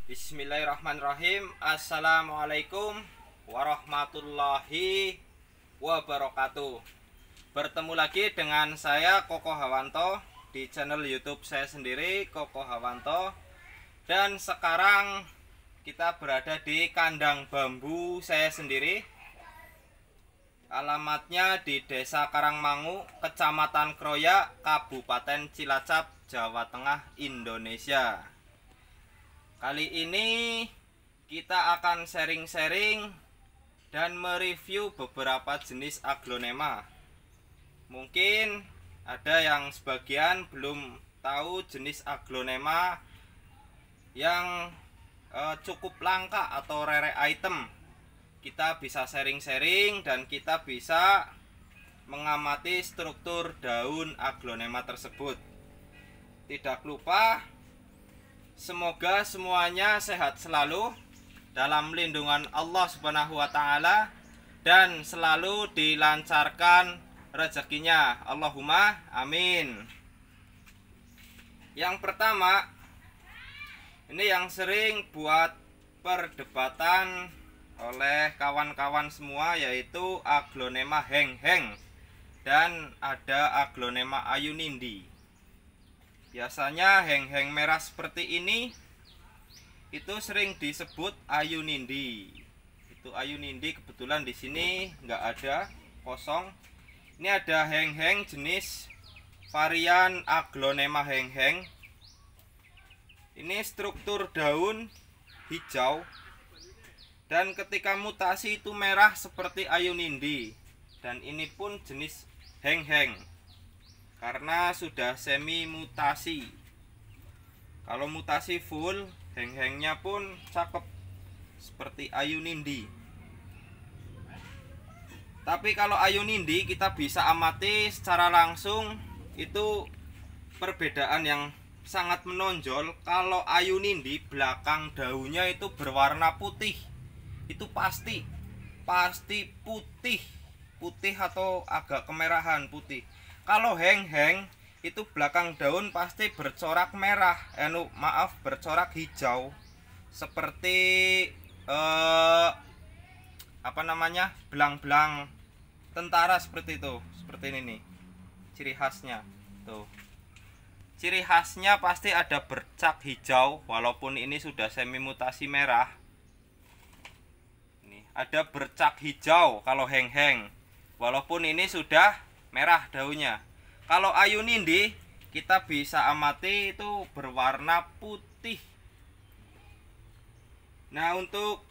Bismillahirrahmanirrahim. Assalamualaikum warahmatullahi wabarakatuh. Bertemu lagi dengan saya Koko Hawanto di channel YouTube saya sendiri, Koko Hawanto. Dan sekarang kita berada di kandang bambu saya sendiri. Alamatnya di Desa Karangmangu, Kecamatan Kroya, Kabupaten Cilacap, Jawa Tengah, Indonesia. Kali ini kita akan sharing-sharing dan mereview beberapa jenis aglonema. Mungkin ada yang sebagian belum tahu jenis aglonema yang cukup langka atau rare item. Kita bisa sharing-sharing dan kita bisa mengamati struktur daun aglonema tersebut. Tidak lupa, semoga semuanya sehat selalu dalam lindungan Allah Subhanahu wa Ta'ala dan selalu dilancarkan rezekinya. Allahumma amin. Yang pertama, ini yang sering buat perdebatan oleh kawan-kawan semua, yaitu aglonema heng-heng dan ada aglonema ayunindi. Biasanya heng-heng merah seperti ini itu sering disebut ayunindi. Itu ayunindi, kebetulan di sini nggak ada, kosong. Ini ada heng-heng jenis varian aglonema heng-heng. Ini struktur daun hijau dan ketika mutasi itu merah seperti ayunindi. Dan ini pun jenis heng-heng karena sudah semi mutasi. Kalau mutasi full, heng-hengnya pun cakep seperti ayunindi. Tapi kalau ayunindi kita bisa amati secara langsung, itu perbedaan yang sangat menonjol. Kalau ayunindi belakang daunnya itu berwarna putih. Itu pasti putih atau agak kemerahan putih. Kalau heng-heng itu belakang daun pasti bercorak merah, bercorak hijau seperti belang-belang tentara seperti itu. Seperti ini nih ciri khasnya. Tuh. Ciri khasnya pasti ada bercak hijau walaupun ini sudah semi mutasi merah. Ini ada bercak hijau kalau heng-heng walaupun ini sudah merah daunnya. Kalau ayunindi kita bisa amati itu berwarna putih. Nah, untuk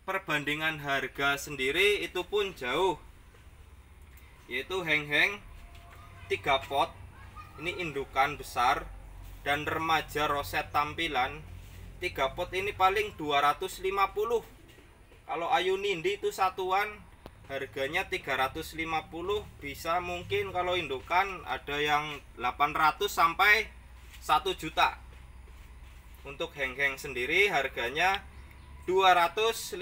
perbandingan harga sendiri itu pun jauh, yaitu heng-heng 3 pot ini indukan besar dan remaja roset tampilan. 3 pot ini paling 250. Kalau ayunindi itu satuan harganya 350, bisa mungkin kalau indukan ada yang 800 sampai 1 juta. Untuk heng-heng sendiri harganya 250,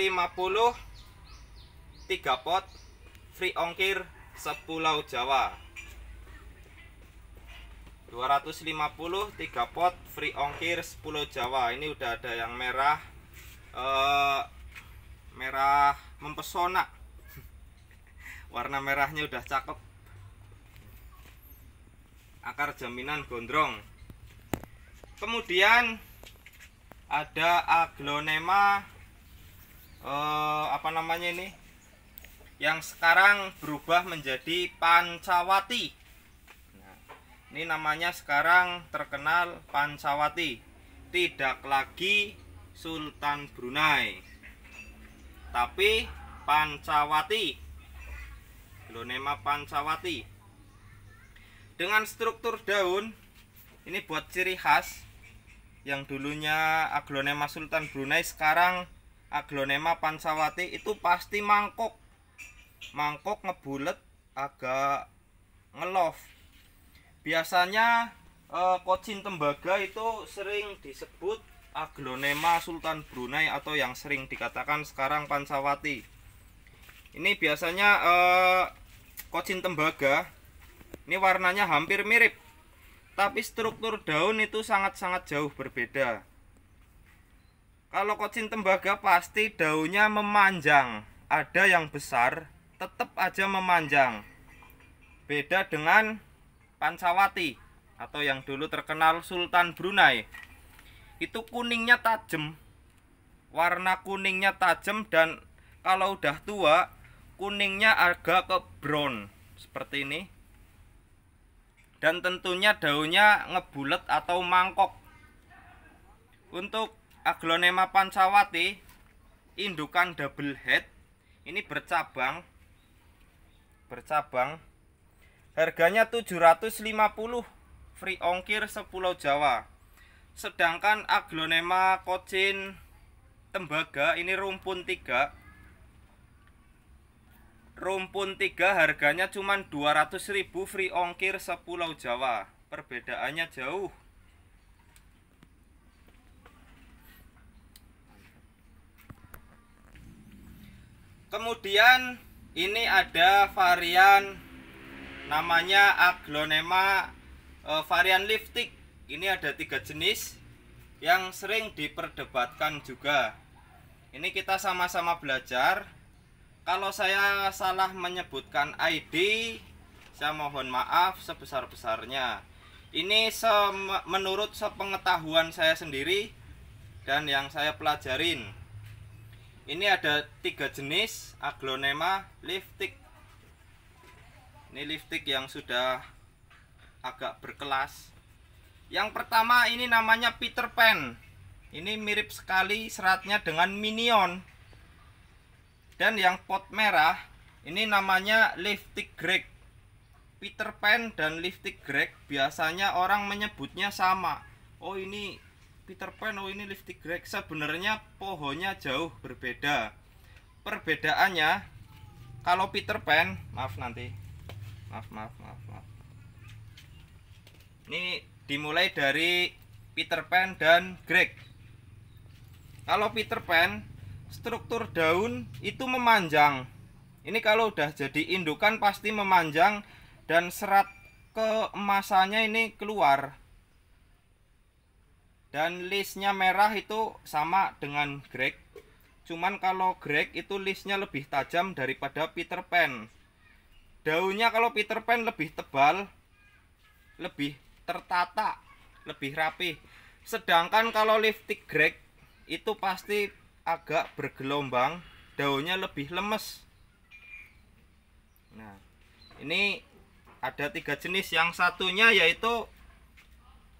3 pot, free ongkir sepulau Jawa. 250 3 pot, free ongkir sepulau Jawa. Ini udah ada yang merah, merah mempesona. Warna merahnya udah cakep. Akar jaminan gondrong. Kemudian ada aglonema ini yang sekarang berubah menjadi pancawati. Nah, ini namanya sekarang terkenal pancawati, tidak lagi Sultan Brunei tapi pancawati. Aglonema pancawati dengan struktur daun ini buat ciri khas. Yang dulunya aglonema Sultan Brunei, sekarang aglonema pancawati itu pasti mangkok ngebulet, agak ngelof. Biasanya kocin tembaga itu sering disebut aglonema Sultan Brunei atau yang sering dikatakan sekarang pancawati. Ini biasanya kocin tembaga ini warnanya hampir mirip, tapi struktur daun itu sangat-sangat jauh berbeda. Kalau kocin tembaga pasti daunnya memanjang. Ada yang besar, tetap aja memanjang. Beda dengan pancawati atau yang dulu terkenal Sultan Brunei. Itu kuningnya tajam. Warna kuningnya tajam dan kalau udah tua kuningnya agak ke brown seperti ini. Dan tentunya daunnya ngebulet atau mangkok. Untuk Aglonema pancawati indukan double head ini bercabang. Harganya 750, free ongkir sepulau Jawa. Sedangkan Aglonema kocin tembaga ini rumpun 3 harganya cuma 200.000, free ongkir sepulau Jawa. Perbedaannya jauh. Kemudian ini ada varian namanya Aglonema varian liftik. Ini ada 3 jenis yang sering diperdebatkan juga. Ini kita sama-sama belajar. Kalau saya salah menyebutkan ID, saya mohon maaf sebesar-besarnya. Ini menurut sepengetahuan saya sendiri dan yang saya pelajarin. Ini ada 3 jenis Aglonema liftik. Ini liftik yang sudah agak berkelas. Yang pertama ini namanya Peter Pan. Ini mirip sekali seratnya dengan Minion. Dan yang pot merah ini namanya liftik Greg. Peter Pan dan liftik Greg biasanya orang menyebutnya sama. Oh ini Peter Pan, oh ini liftik Greg. Sebenarnya pohonnya jauh berbeda. Perbedaannya kalau Peter Pan, maaf. Ini dimulai dari Peter Pan dan Greg. Kalau Peter Pan, struktur daun itu memanjang. Ini kalau udah jadi indukan pasti memanjang dan serat keemasannya ini keluar. Dan listnya merah itu sama dengan Greg. Cuman kalau Greg itu listnya lebih tajam daripada Peter Pan. Daunnya kalau Peter Pan lebih tebal, lebih tertata, lebih rapi. Sedangkan kalau liftik Greg itu pasti agak bergelombang, daunnya lebih lemes. Nah, ini ada 3 jenis. Yang satunya yaitu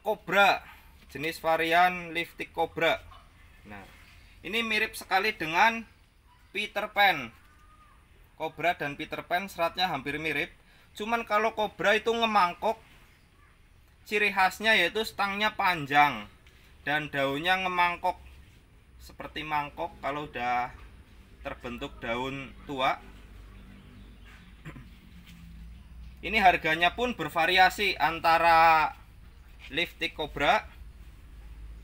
Cobra, jenis varian liftik Cobra. Nah, ini mirip sekali dengan Peter Pan. Cobra dan Peter Pan seratnya hampir mirip. Cuman kalau Cobra itu ngemangkok, ciri khasnya yaitu stangnya panjang dan daunnya ngemangkok seperti mangkok kalau udah terbentuk daun tua. Ini harganya pun bervariasi antara liftik Cobra,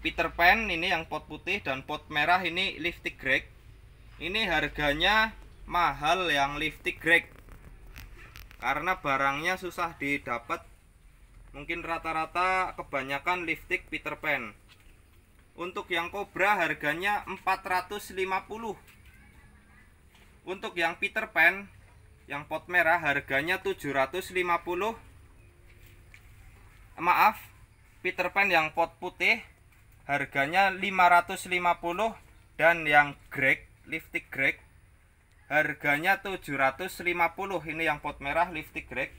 Peter Pan ini yang pot putih, dan pot merah ini liftik Greg. Ini harganya mahal yang liftik Greg karena barangnya susah didapat. Mungkin rata-rata kebanyakan liftik Peter Pan. Untuk yang Cobra harganya 450. Untuk yang Peter Pan yang pot merah harganya 750. Maaf, Peter Pan yang pot putih harganya 550. Dan yang Greg, liftik Greg harganya 750. Ini yang pot merah liftik Greg.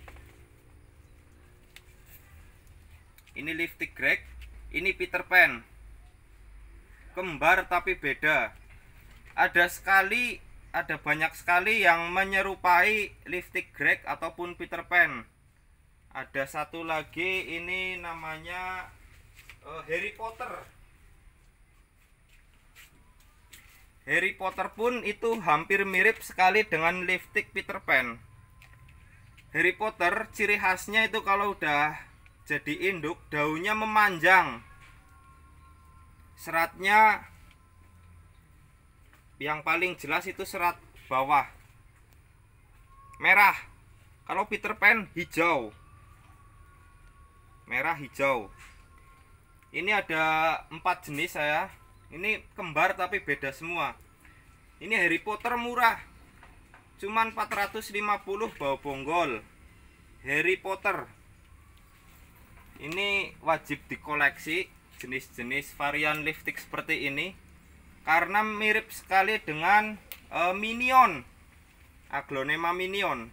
Ini liftik Greg, ini Peter Pan. Kembar tapi beda. Ada banyak sekali yang menyerupai liftik Greg ataupun Peter Pan. Ada satu lagi ini namanya Harry Potter. Harry Potter pun itu hampir mirip sekali dengan liftik Peter Pan. Harry Potter ciri khasnya itu kalau udah jadi induk daunnya memanjang. Seratnya yang paling jelas itu serat bawah merah. Kalau Peter Pan hijau, merah hijau. Ini ada 4 jenis saya. Ini kembar tapi beda semua. Ini Harry Potter murah, cuman 450 bawa bonggol. Harry Potter ini wajib dikoleksi, jenis-jenis varian lipstick seperti ini, karena mirip sekali dengan Minion, Aglonema Minion.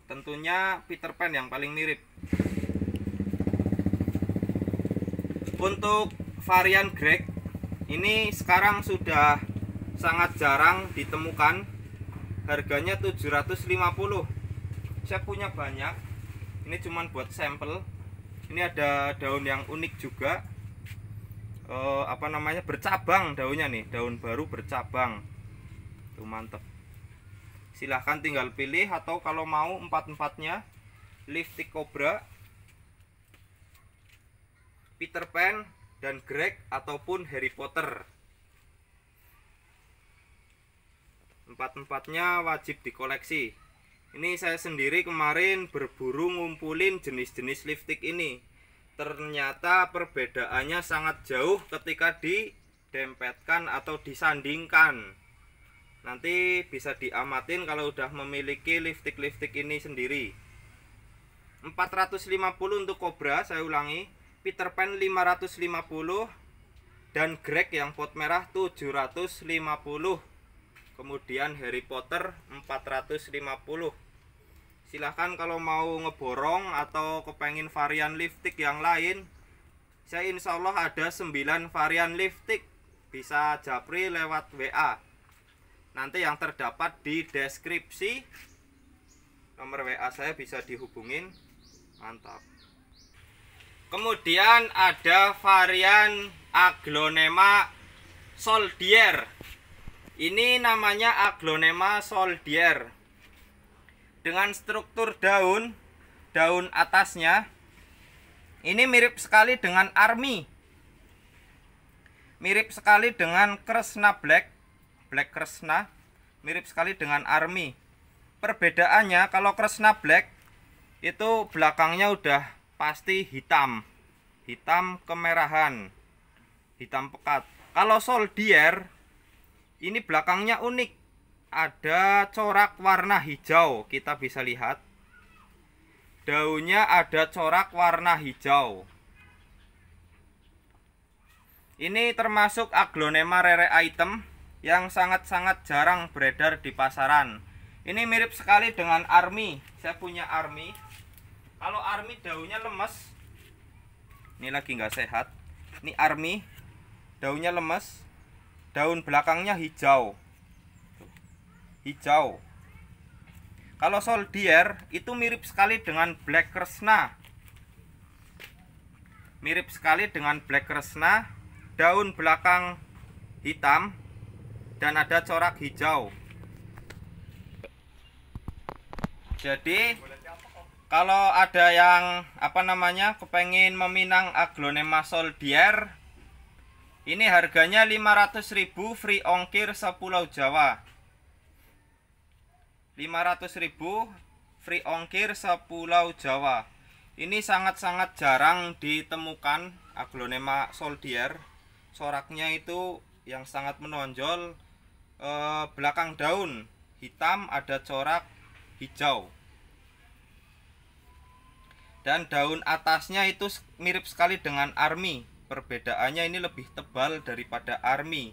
Tentunya Peter Pan yang paling mirip. Untuk varian Greg ini sekarang sudah sangat jarang ditemukan. Harganya 750. Saya punya banyak. Ini cuman buat sampel. Ini ada daun yang unik juga. Bercabang daunnya nih, daun baru bercabang. Tuh mantep. Silahkan tinggal pilih, atau kalau mau empat-empatnya, lipstick Cobra, Peter Pan, dan Greg ataupun Harry Potter. Empat-empatnya wajib dikoleksi. Ini saya sendiri kemarin berburu ngumpulin jenis-jenis lipstick ini. Ternyata perbedaannya sangat jauh ketika didempetkan atau disandingkan. Nanti bisa diamatin kalau udah memiliki lipstick-lipstick ini sendiri. 450 untuk Cobra, saya ulangi. Peter Pan 550 dan Greg yang pot merah 750. Kemudian Harry Potter 450. Silahkan kalau mau ngeborong atau kepengen varian lipstick yang lain, saya insya Allah ada 9 varian lipstick. Bisa japri lewat WA. Nanti yang terdapat di deskripsi, nomor WA saya bisa dihubungin. Mantap. Kemudian ada varian Aglonema Soldier. Ini namanya Aglonema Soldier. Dengan struktur daun atasnya ini mirip sekali dengan Army. Mirip sekali dengan Kresna Black Kresna. Mirip sekali dengan Army. Perbedaannya, kalau Kresna Black itu belakangnya udah pasti hitam kemerahan, hitam pekat. Kalau Soldier ini belakangnya unik, ada corak warna hijau. Kita bisa lihat daunnya ada corak warna hijau. Ini termasuk Aglonema rare item yang sangat-sangat jarang beredar di pasaran. Ini mirip sekali dengan Army. Saya punya Army. Kalau Army daunnya lemes, ini lagi nggak sehat. Ini Army, daunnya lemes, daun belakangnya hijau. Kalau Soldier itu mirip sekali dengan Black Kresna. Mirip sekali dengan Black Kresna, daun belakang hitam dan ada corak hijau. Jadi kalau ada yang kepengen meminang Aglonema Soldier, ini harganya 500.000 free ongkir sepulau Jawa. 500.000 free ongkir sepulau Jawa. Ini sangat-sangat jarang ditemukan Aglonema Soldier. Coraknya itu yang sangat menonjol, belakang daun hitam ada corak hijau. Dan daun atasnya itu mirip sekali dengan Army. Perbedaannya ini lebih tebal daripada Army.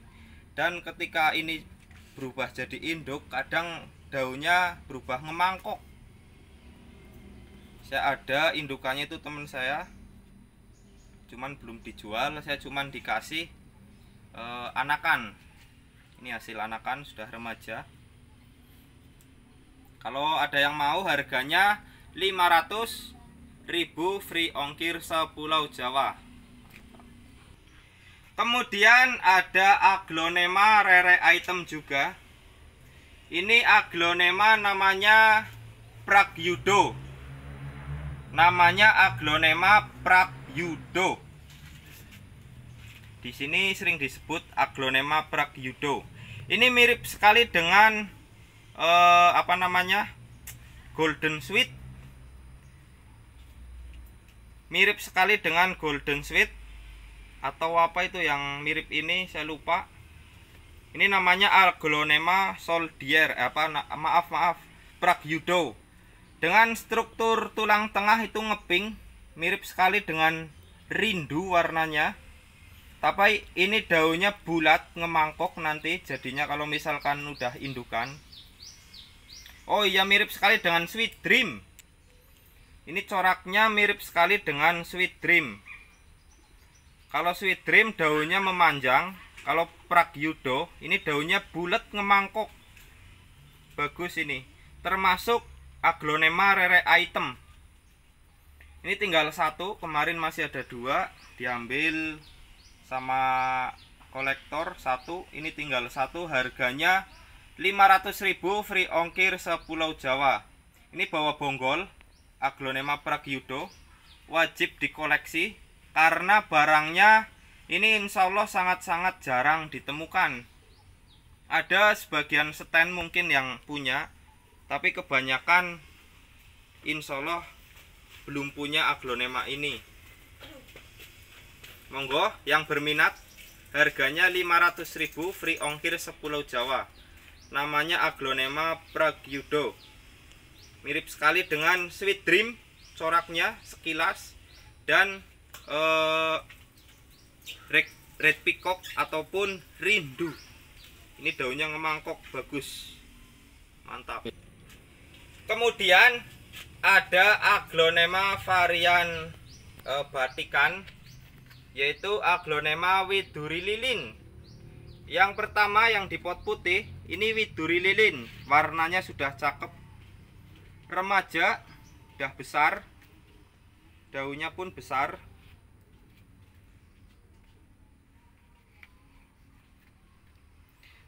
Dan ketika ini berubah jadi induk, kadang daunnya berubah ngemangkok. Saya ada indukannya, itu teman saya, cuman belum dijual. Saya cuman dikasih anakan. Ini hasil anakan, sudah remaja. Kalau ada yang mau, harganya 500.000 free ongkir sepulau Jawa. Kemudian ada Aglonema rare item juga. Ini Aglonema namanya Pragyudo. Namanya Aglonema Pragyudo. Di sini sering disebut Aglonema Pragyudo. Ini mirip sekali dengan Golden Sweet. Mirip sekali dengan Golden Sweet atau apa itu yang mirip ini, saya lupa. Ini namanya Aglonema soldier, maaf Pragyudo. Dengan struktur tulang tengah itu ngeping, mirip sekali dengan rindu warnanya. Tapi ini daunnya bulat ngemangkok nanti jadinya kalau misalkan udah indukan. Oh iya, mirip sekali dengan Sweet Dream. Ini coraknya mirip sekali dengan Sweet Dream. Kalau Sweet Dream daunnya memanjang, kalau Pragyudo ini daunnya bulat ngemangkok. Bagus ini. Termasuk Aglonema rere item. Ini tinggal satu, kemarin masih ada dua, diambil sama kolektor satu. Ini tinggal satu, harganya 500.000 free ongkir sepulau Jawa. Ini bawa bonggol Aglonema Pragyudo, wajib dikoleksi karena barangnya ini insya Allah sangat-sangat jarang ditemukan. Ada sebagian stand mungkin yang punya, tapi kebanyakan insya Allah belum punya Aglonema ini. Monggo yang berminat, harganya 500.000 free ongkir sepulau Jawa. Namanya Aglonema Pragyudo. Mirip sekali dengan Sweet Dream coraknya sekilas, dan Red Peacock ataupun Rindu. Ini daunnya ngemangkok, bagus, mantap. Kemudian ada Aglonema varian batikan, yaitu Aglonema Widuri Lilin. Yang pertama yang di pot putih ini Widuri Lilin, warnanya sudah cakep, remaja, udah besar, daunnya pun besar.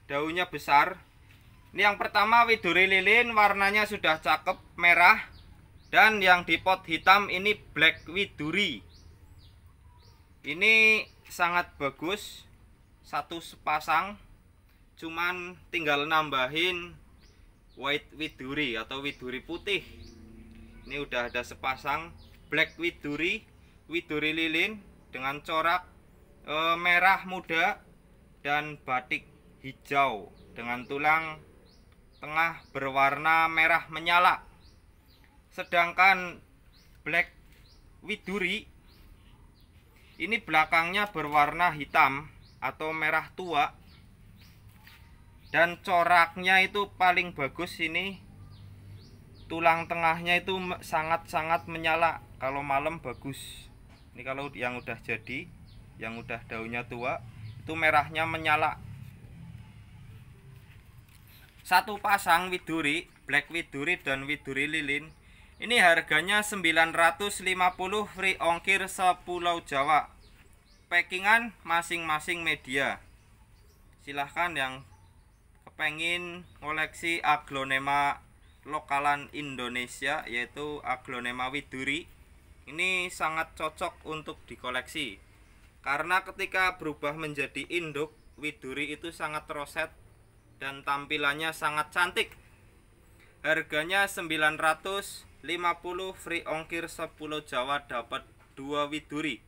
Daunnya besar. Ini yang pertama Widuri Lilin, warnanya sudah cakep, merah. Dan yang di pot hitam ini Black Widuri. Ini sangat bagus, satu sepasang, cuman tinggal nambahin White Widuri atau Widuri putih. Ini udah ada sepasang Black Widuri, Widuri Lilin dengan corak merah muda dan batik hijau dengan tulang tengah berwarna merah menyala. Sedangkan Black Widuri ini belakangnya berwarna hitam atau merah tua, dan coraknya itu paling bagus. Ini tulang tengahnya itu sangat-sangat menyala, kalau malam bagus. Ini kalau yang udah jadi, yang udah daunnya tua, itu merahnya menyala. Satu pasang Widuri, Black Widuri dan Widuri Lilin, ini harganya 950 free ongkir sepulau Jawa. Packingan masing-masing media. Silahkan yang kepengin koleksi Aglonema lokalan Indonesia, yaitu Aglonema Widuri, ini sangat cocok untuk dikoleksi. Karena ketika berubah menjadi induk, Widuri itu sangat roset dan tampilannya sangat cantik. Harganya 950 free ongkir sepulau Jawa, dapat 2 Widuri.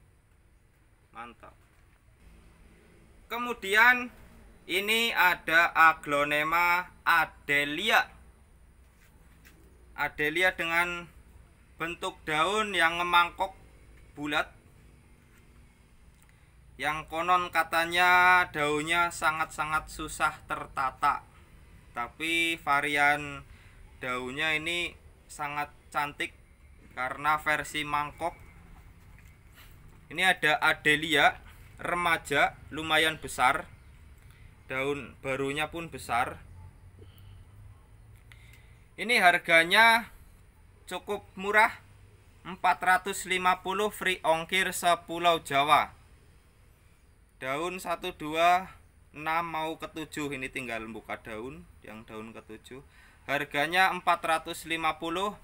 Mantap. Kemudian ini ada Aglonema Adelia. Adelia dengan bentuk daun yang ngemangkok bulat, yang konon katanya daunnya sangat-sangat susah tertata, tapi varian daunnya ini sangat cantik karena versi mangkok. Ini ada Adelia remaja, lumayan besar, daun barunya pun besar. Ini harganya cukup murah, 450 free ongkir sepulau Jawa. Daun 1, 2, 6 mau ke 7, ini tinggal buka daun, yang daun ke 7. Harganya 450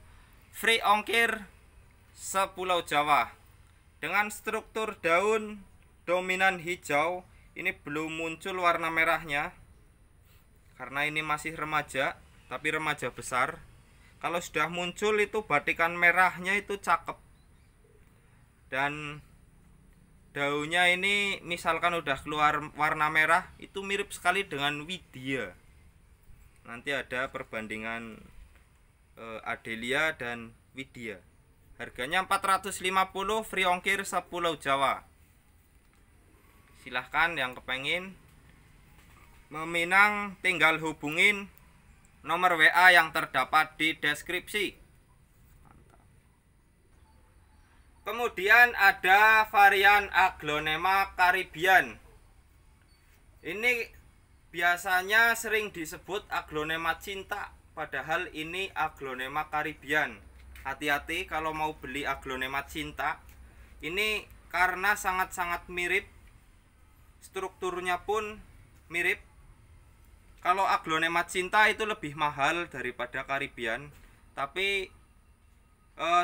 free ongkir sepulau Jawa. Dengan struktur daun dominan hijau, ini belum muncul warna merahnya karena ini masih remaja, tapi remaja besar. Kalau sudah muncul itu batikan merahnya itu cakep. Dan daunnya ini misalkan udah keluar warna merah, itu mirip sekali dengan Widya. Nanti ada perbandingan Adelia dan Widya. Harganya 450, free ongkir sepulau Jawa. Silahkan yang kepengen meminang, tinggal hubungin nomor WA yang terdapat di deskripsi. Kemudian ada varian Aglonema Caribbean. Ini biasanya sering disebut Aglonema cinta, padahal ini Aglonema Caribbean. Hati-hati kalau mau beli Aglonema cinta. Ini karena sangat-sangat mirip, strukturnya pun mirip. Kalau Aglonema cinta itu lebih mahal daripada Caribbean, tapi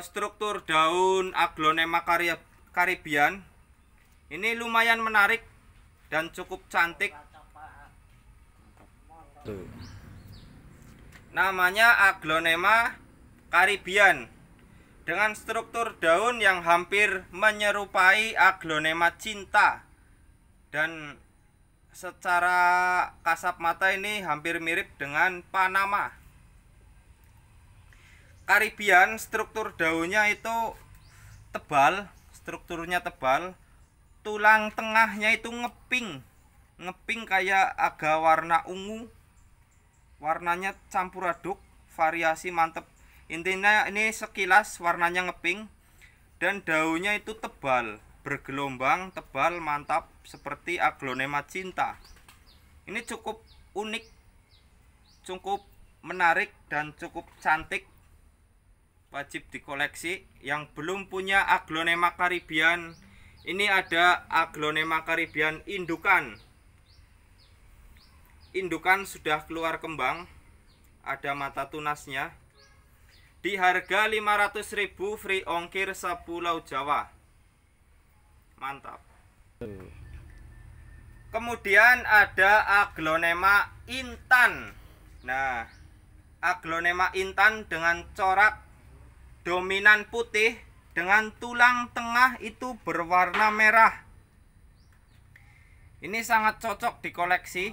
struktur daun Aglonema Caribbean ini lumayan menarik dan cukup cantik. Namanya Aglonema Caribbean dengan struktur daun yang hampir menyerupai Aglonema cinta, dan secara kasat mata ini hampir mirip dengan Panama. Caribbean struktur daunnya itu tebal, strukturnya tebal, tulang tengahnya itu ngeping kayak agak warna ungu, warnanya campur aduk, variasi mantep. Intinya ini sekilas warnanya ngeping, dan daunnya itu tebal, bergelombang, tebal, mantap, seperti Aglonema cinta. Ini cukup unik, cukup menarik, dan cukup cantik. Wajib dikoleksi. Yang belum punya Aglonema Caribbean, ini ada Aglonema Caribbean indukan. Indukan sudah keluar kembang, ada mata tunasnya. Di harga 500.000, free ongkir sepulau Jawa. Mantap. Kemudian ada Aglonema Intan. Nah, Aglonema Intan dengan corak dominan putih dengan tulang tengah itu berwarna merah. Ini sangat cocok dikoleksi.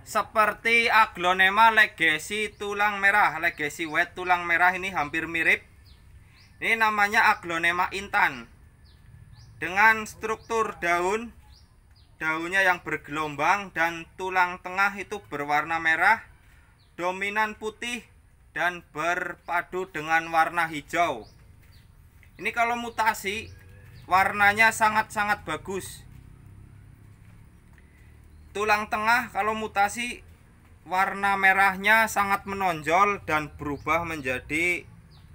Seperti Aglonema Legacy tulang merah, Legacy White tulang merah, ini hampir mirip. Ini namanya Aglonema Intan. Dengan struktur daunnya yang bergelombang dan tulang tengah itu berwarna merah, dominan putih, dan berpadu dengan warna hijau. Ini kalau mutasi warnanya sangat-sangat bagus. Tulang tengah kalau mutasi warna merahnya sangat menonjol dan berubah menjadi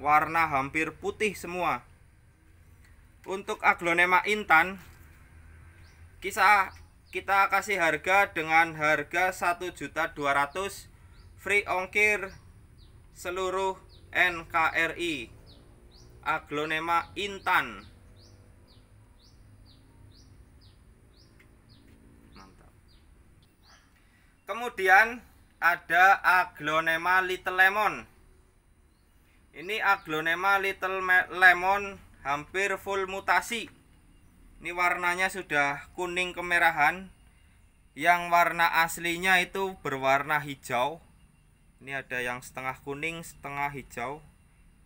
warna hampir putih semua. Untuk Aglonema Intan kita kasih harga dengan harga 1.200.000, free ongkir seluruh NKRI. Aglonema Intan. Mantap. Kemudian ada Aglonema Little Lemon. Ini Aglonema Little Lemon hampir full mutasi. Ini warnanya sudah kuning kemerahan. Yang warna aslinya itu berwarna hijau. Ini ada yang setengah kuning, setengah hijau.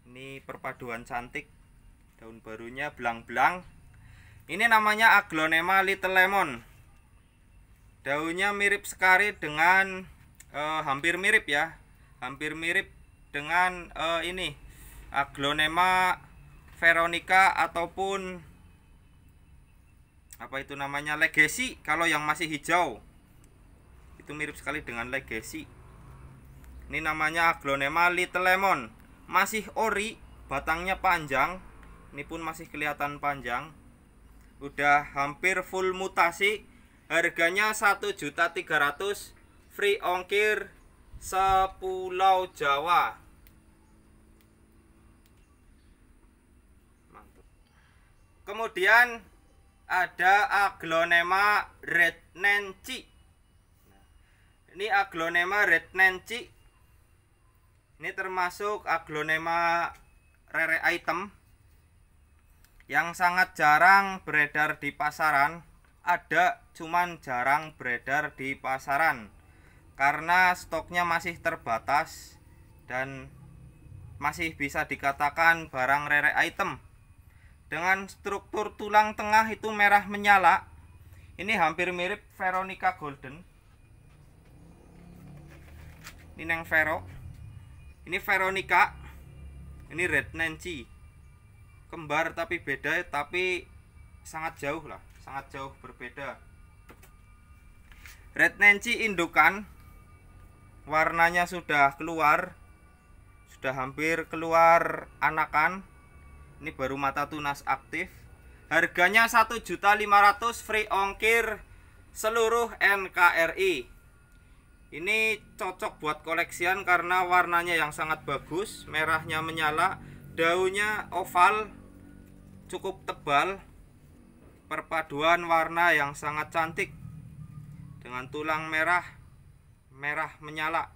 Ini perpaduan cantik. Daun barunya belang-belang. Ini namanya Aglonema Little Lemon. Daunnya mirip sekali dengan hampir mirip ya. Hampir mirip dengan ini Aglonema Veronica ataupun apa itu namanya, Legacy. Kalau yang masih hijau itu mirip sekali dengan Legacy. Ini namanya Aglonema Little Lemon. Masih ori, batangnya panjang. Ini pun masih kelihatan panjang. Udah hampir full mutasi. Harganya 1.300.000, free ongkir sepulau Jawa. Mantap. Kemudian ada Aglonema Red Nancy. Ini Aglonema Red Nancy. Ini termasuk Aglonema rare item. yang sangat jarang beredar di pasaran. Ada, cuman jarang beredar di pasaran karena stoknya masih terbatas dan masih bisa dikatakan barang rare item. Dengan struktur tulang tengah itu merah menyala. Ini hampir mirip Veronica Golden. Ini neng Vero. Ini Veronica. Ini Red Nancy. Kembar tapi beda, tapi sangat jauh lah, sangat jauh berbeda. Red Nancy indukan. Warnanya sudah keluar. Sudah hampir keluar anakan. Ini baru mata tunas aktif. Harganya 1.500.000 free ongkir seluruh NKRI. Ini cocok buat koleksian karena warnanya yang sangat bagus, merahnya menyala, daunnya oval, cukup tebal. Perpaduan warna yang sangat cantik dengan tulang merah menyala.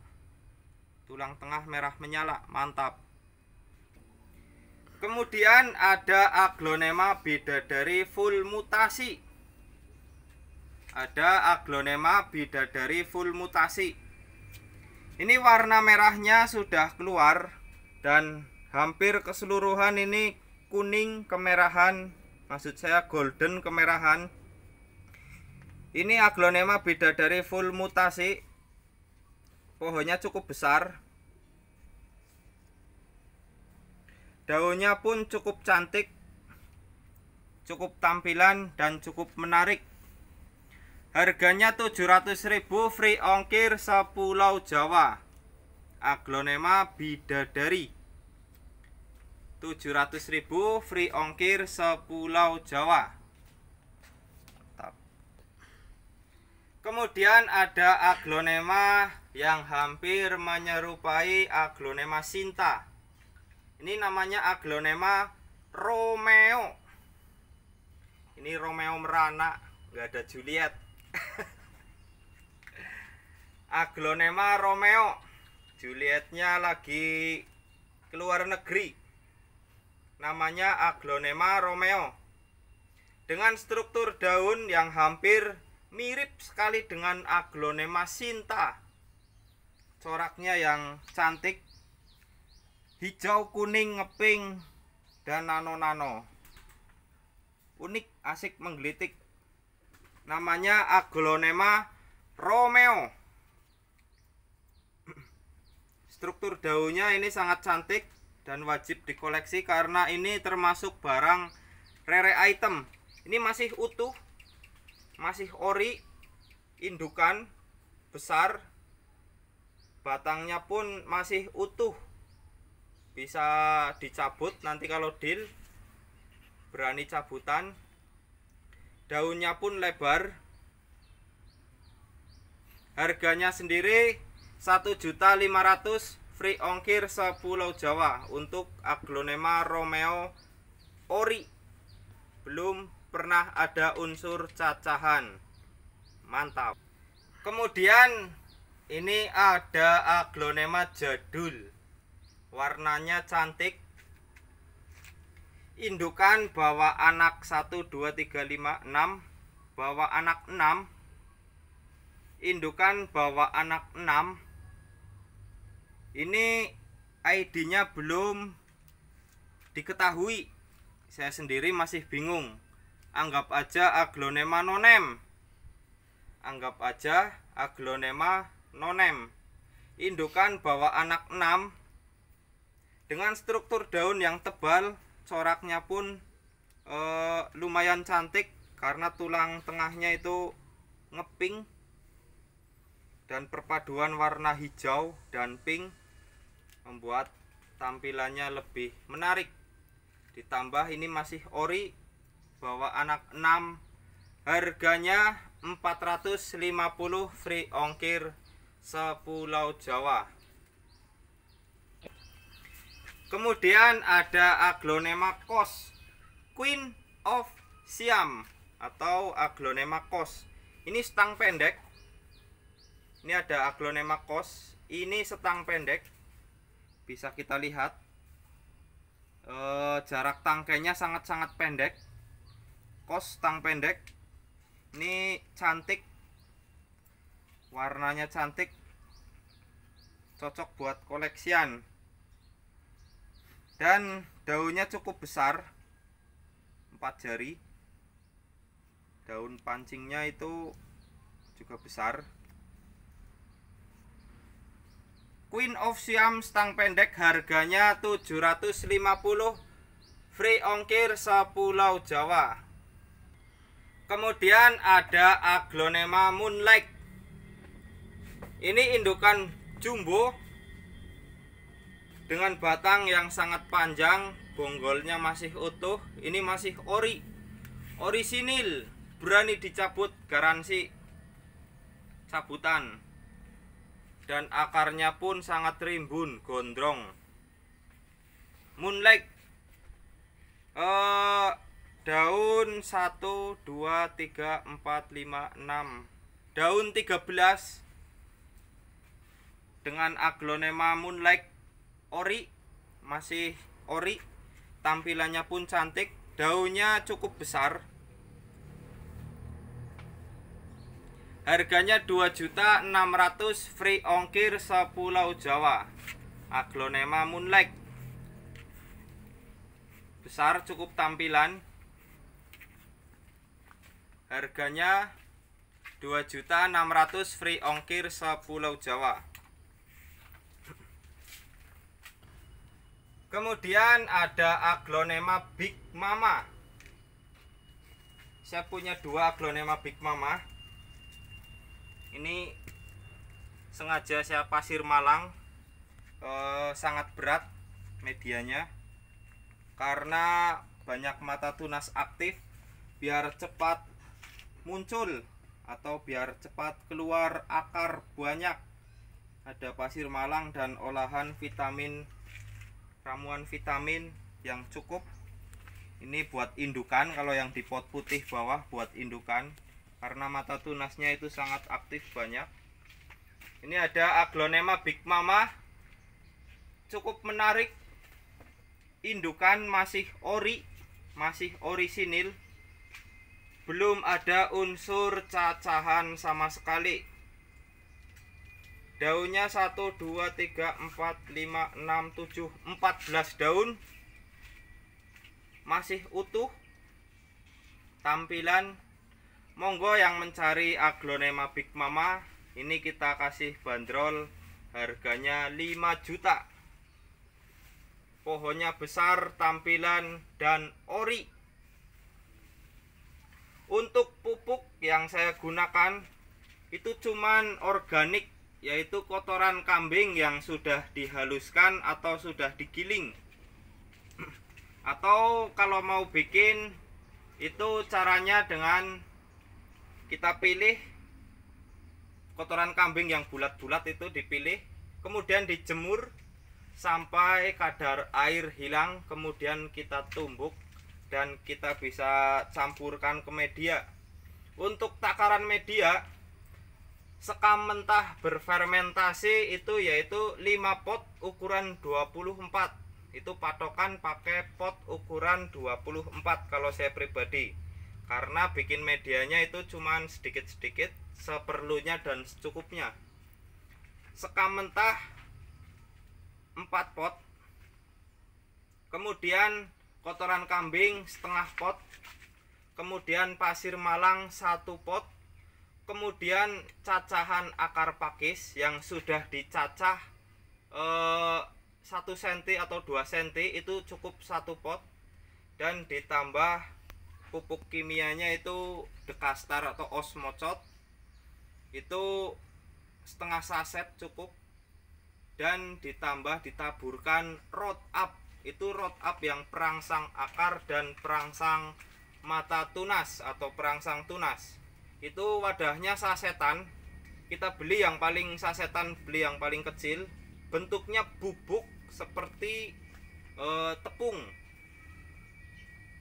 Tulang tengah merah menyala, mantap. Kemudian ada Aglonema bidadari full mutasi. Ada Aglonema bidadari full mutasi. Ini warna merahnya sudah keluar dan hampir keseluruhan ini kuning kemerahan, maksud saya golden kemerahan. Ini Aglonema bidadari full mutasi. Pohonnya cukup besar. Daunnya pun cukup cantik, cukup tampilan dan cukup menarik. Harganya 700.000 free ongkir sepulau Jawa. Aglonema bidadari 700.000 free ongkir sepulau Jawa. Kemudian ada Aglonema yang hampir menyerupai Aglonema Sinta. Ini namanya Aglonema Romeo. Ini Romeo merana, nggak ada Juliet. Aglonema Romeo. Julietnya lagi keluar negeri. Namanya Aglonema Romeo. Dengan struktur daun yang hampir mirip sekali dengan Aglonema Sinta. Coraknya yang cantik, hijau, kuning, ngeping, dan nano-nano. Unik, asik, menggelitik. Namanya Aglonema Romeo. Struktur daunnya ini sangat cantik dan wajib dikoleksi karena ini termasuk barang rare item. Ini masih utuh, masih ori, indukan, besar. Batangnya pun masih utuh. Bisa dicabut nanti kalau deal, berani cabutan. Daunnya pun lebar. Harganya sendiri 1.500.000 free ongkir sepulau Jawa untuk Aglonema Romeo ori. Belum pernah ada unsur cacahan. Mantap. Kemudian ini ada Aglonema jadul. Warnanya cantik. Indukan bawa anak 1, 2, 3, 5, 6. Bawa anak 6. Indukan bawa anak 6. Ini ID-nya belum diketahui. Saya sendiri masih bingung. Anggap aja Aglonema nonem. Anggap aja Aglonema nonem. Indukan bawa anak 6. Dengan struktur daun yang tebal, coraknya pun lumayan cantik karena tulang tengahnya itu ngeping. Dan perpaduan warna hijau dan pink membuat tampilannya lebih menarik. Ditambah ini masih ori, bawa anak 6. Harganya 450 free ongkir sepulau Jawa. Kemudian ada Aglonema Cos, Queen of Siam atau Aglonema Cos. Ini stang pendek. Ini ada Aglonema Cos. Ini setang pendek. Bisa kita lihat. Jarak tangkainya sangat-sangat pendek, kos tang pendek. Ini cantik, warnanya cantik, cocok buat koleksian. Dan daunnya cukup besar, 4 jari. Daun pancingnya itu juga besar. Queen of Siam stang pendek harganya 750, free ongkir sepulau Jawa. Kemudian ada Aglonema Moonlight. Ini indukan jumbo dengan batang yang sangat panjang, bonggolnya masih utuh. Ini masih orisinil, berani dicabut, garansi cabutan. Dan akarnya pun sangat rimbun, gondrong. Moonlight, daun 1, 2, 3, 4, 5, 6, daun 13 dengan Aglonema Moonlight masih ori, tampilannya pun cantik, daunnya cukup besar. Harganya 2.600.000, free ongkir sepulau Jawa. Aglonema Moonlight, besar, cukup tampilan. Harganya 2.600.000, free ongkir sepulau Jawa. Kemudian ada Aglonema Big Mama. Saya punya 2 Aglonema Big Mama. Ini sengaja saya pasir malang, sangat berat medianya karena banyak mata tunas aktif. Biar cepat muncul atau biar cepat keluar akar banyak, ada pasir malang dan olahan vitamin, ramuan vitamin yang cukup. Ini buat indukan, kalau yang di pot putih bawah buat indukan, karena mata tunasnya itu sangat aktif banyak. Ini ada Aglonema Big Mama, cukup menarik. Indukan masih orisinil, belum ada unsur cacahan sama sekali. Daunnya 1, 2, 3, 4, 5, 6, 7, 14 daun, masih utuh tampilan. Monggo yang mencari Aglonema Big Mama, ini kita kasih bandrol harganya 5 juta. Pohonnya besar, tampilan dan ori. Untuk pupuk yang saya gunakan itu cuman organik, yaitu kotoran kambing yang sudah dihaluskan atau sudah digiling. Atau kalau mau bikin itu caranya dengan kita pilih kotoran kambing yang bulat-bulat, itu dipilih, kemudian dijemur sampai kadar air hilang, kemudian kita tumbuk dan kita bisa campurkan ke media. Untuk takaran media, sekam mentah berfermentasi itu yaitu 5 pot ukuran 24. Itu patokan pakai pot ukuran 24 kalau saya pribadi, karena bikin medianya itu cuman sedikit-sedikit, seperlunya dan secukupnya. Sekam mentah 4 pot, kemudian kotoran kambing setengah pot, kemudian pasir malang 1 pot, kemudian cacahan akar pakis yang sudah dicacah 1 cm atau 2 cm, itu cukup 1 pot, dan ditambah pupuk kimianya itu Dekastar atau Osmocot, itu setengah saset cukup, dan ditambah ditaburkan Roundup, itu Roundup yang perangsang akar dan perangsang mata tunas atau perangsang tunas. Itu wadahnya sasetan, kita beli yang paling sasetan, beli yang paling kecil, bentuknya bubuk seperti tepung.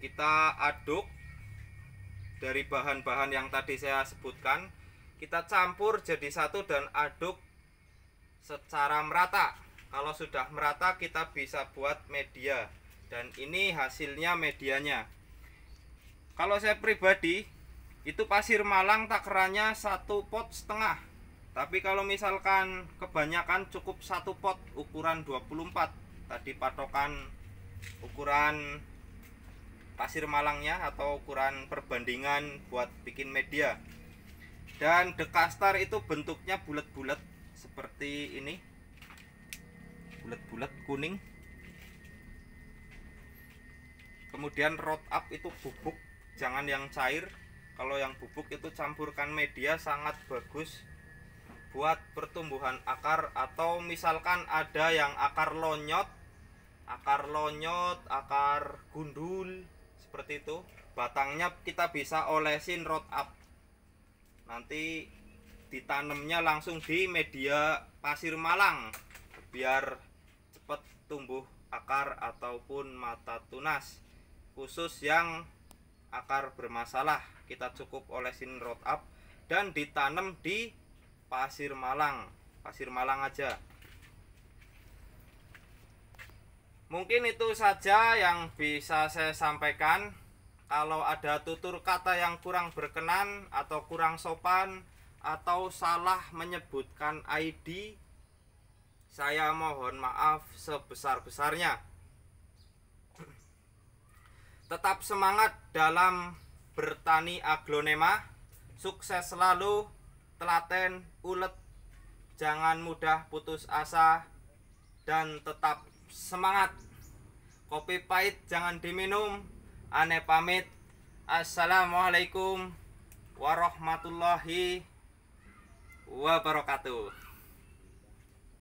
Kita aduk dari bahan-bahan yang tadi saya sebutkan, kita campur jadi satu dan aduk secara merata. Kalau sudah merata kita bisa buat media. Dan ini hasilnya medianya. Kalau saya pribadi itu pasir Malang takarannya 1,5 pot. Tapi kalau misalkan kebanyakan cukup 1 pot ukuran 24. Tadi patokan ukuran pasir Malangnya atau ukuran perbandingan buat bikin media. Dan dekastar itu bentuknya bulat-bulat seperti ini, bulat-bulat kuning. Kemudian rot up itu bubuk, jangan yang cair. Kalau yang bubuk itu campurkan media, sangat bagus buat pertumbuhan akar. Atau misalkan ada yang akar lonyot, akar gundul seperti itu, batangnya kita bisa olesin rot up. Nanti ditanamnya langsung di media pasir Malang biar cepat tumbuh akar ataupun mata tunas. Khusus yang akar bermasalah kita cukup olesin rot up dan ditanam di pasir Malang aja. Mungkin itu saja yang bisa saya sampaikan. Kalau ada tutur kata yang kurang berkenan atau kurang sopan atau salah menyebutkan ID, saya mohon maaf sebesar-besarnya. Tetap semangat dalam bertani aglonema. Sukses selalu, telaten, ulet, jangan mudah putus asa, dan tetap semangat. Kopi pahit jangan diminum. Ane pamit. Assalamualaikum warahmatullahi wabarakatuh.